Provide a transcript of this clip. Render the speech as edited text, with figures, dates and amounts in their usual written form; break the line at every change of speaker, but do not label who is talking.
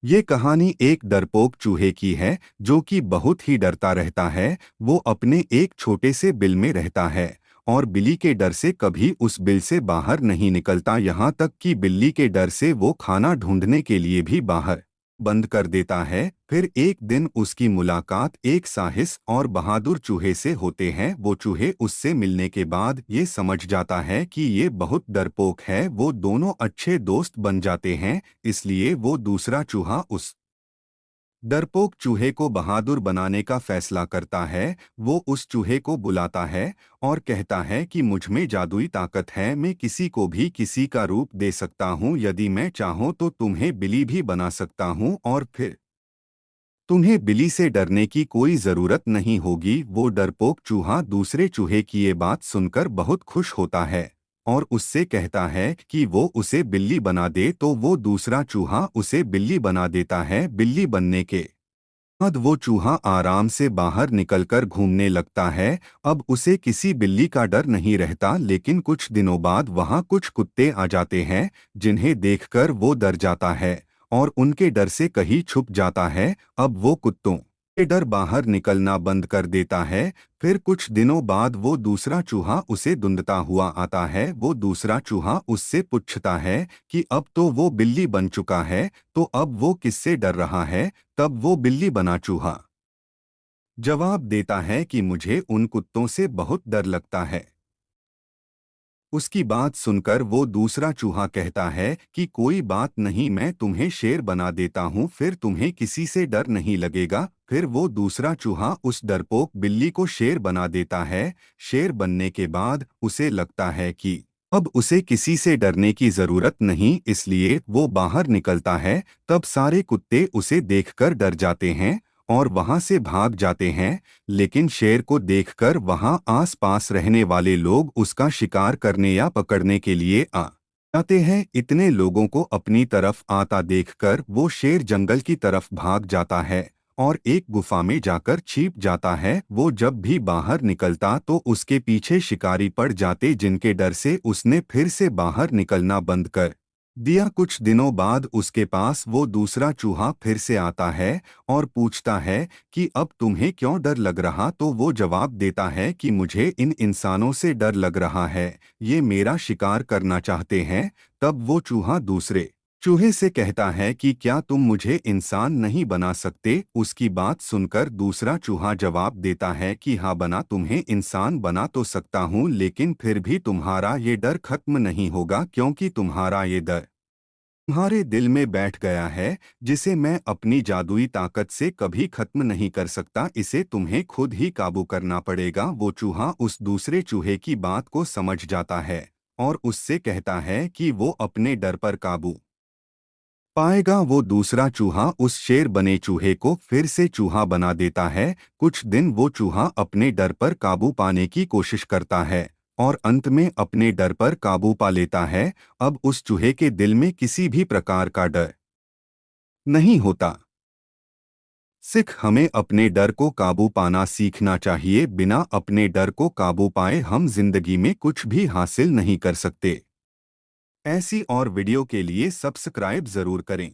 ये कहानी एक डरपोक चूहे की है जो कि बहुत ही डरता रहता है। वो अपने एक छोटे से बिल में रहता है और बिल्ली के डर से कभी उस बिल से बाहर नहीं निकलता, यहाँ तक कि बिल्ली के डर से वो खाना ढूंढने के लिए भी बाहर बंद कर देता है। फिर एक दिन उसकी मुलाकात एक साहस और बहादुर चूहे से होते हैं। वो चूहे उससे मिलने के बाद ये समझ जाता है कि ये बहुत डरपोक है। वो दोनों अच्छे दोस्त बन जाते हैं, इसलिए वो दूसरा चूहा उस डरपोक चूहे को बहादुर बनाने का फैसला करता है। वो उस चूहे को बुलाता है और कहता है कि मुझ में जादुई ताकत है, मैं किसी को भी किसी का रूप दे सकता हूँ। यदि मैं चाहूँ तो तुम्हें बिल्ली भी बना सकता हूँ और फिर तुम्हें बिल्ली से डरने की कोई जरूरत नहीं होगी। वो डरपोक चूहा दूसरे चूहे की ये बात सुनकर बहुत खुश होता है और उससे कहता है कि वो उसे बिल्ली बना दे। तो वो दूसरा चूहा उसे बिल्ली बना देता है। बिल्ली बनने के बाद वो चूहा आराम से बाहर निकलकर घूमने लगता है। अब उसे किसी बिल्ली का डर नहीं रहता। लेकिन कुछ दिनों बाद वहाँ कुछ कुत्ते आ जाते हैं जिन्हें देखकर वो डर जाता है और उनके डर से कहीं छुप जाता है। अब वो कुत्तों के डर बाहर निकलना बंद कर देता है। फिर कुछ दिनों बाद वो दूसरा चूहा उसे ढूंढता हुआ आता है। वो दूसरा चूहा उससे पूछता है कि अब तो वो बिल्ली बन चुका है, तो अब वो किससे डर रहा है। तब वो बिल्ली बना चूहा जवाब देता है कि मुझे उन कुत्तों से बहुत डर लगता है। उसकी बात सुनकर वो दूसरा चूहा कहता है कि कोई बात नहीं, मैं तुम्हें शेर बना देता हूँ, फिर तुम्हें किसी से डर नहीं लगेगा। फिर वो दूसरा चूहा उस डरपोक बिल्ली को शेर बना देता है। शेर बनने के बाद उसे लगता है कि अब उसे किसी से डरने की जरूरत नहीं, इसलिए वो बाहर निकलता है। तब सारे कुत्ते उसे देखकर डर जाते हैं और वहां से भाग जाते हैं। लेकिन शेर को देखकर वहां आस-पास रहने वाले लोग उसका शिकार करने या पकड़ने के लिए आ जाते हैं। इतने लोगों को अपनी तरफ आता देखकर वो शेर जंगल की तरफ भाग जाता है और एक गुफा में जाकर छिप जाता है। वो जब भी बाहर निकलता तो उसके पीछे शिकारी पड़ जाते, जिनके डर से उसने फिर से बाहर निकलना बंद कर दिया। कुछ दिनों बाद उसके पास वो दूसरा चूहा फिर से आता है और पूछता है कि अब तुम्हें क्यों डर लग रहा। तो वो जवाब देता है कि मुझे इन इंसानों से डर लग रहा है, ये मेरा शिकार करना चाहते हैं। तब वो चूहा दूसरे चूहे से कहता है कि क्या तुम मुझे इंसान नहीं बना सकते। उसकी बात सुनकर दूसरा चूहा जवाब देता है कि हाँ, बना तुम्हें इंसान बना तो सकता हूँ, लेकिन फिर भी तुम्हारा ये डर खत्म नहीं होगा, क्योंकि तुम्हारा ये डर तुम्हारे दिल में बैठ गया है, जिसे मैं अपनी जादुई ताकत से कभी खत्म नहीं कर सकता। इसे तुम्हें खुद ही काबू करना पड़ेगा। वो चूहा उस दूसरे चूहे की बात को समझ जाता है और उससे कहता है कि वो अपने डर पर काबू पाएगा। वो दूसरा चूहा उस शेर बने चूहे को फिर से चूहा बना देता है। कुछ दिन वो चूहा अपने डर पर काबू पाने की कोशिश करता है और अंत में अपने डर पर काबू पा लेता है। अब उस चूहे के दिल में किसी भी प्रकार का डर नहीं होता। सिख हमें अपने डर को काबू पाना सीखना चाहिए। बिना अपने डर को काबू पाए हम जिंदगी में कुछ भी हासिल नहीं कर सकते। ऐसी और वीडियो के लिए सब्सक्राइब जरूर करें।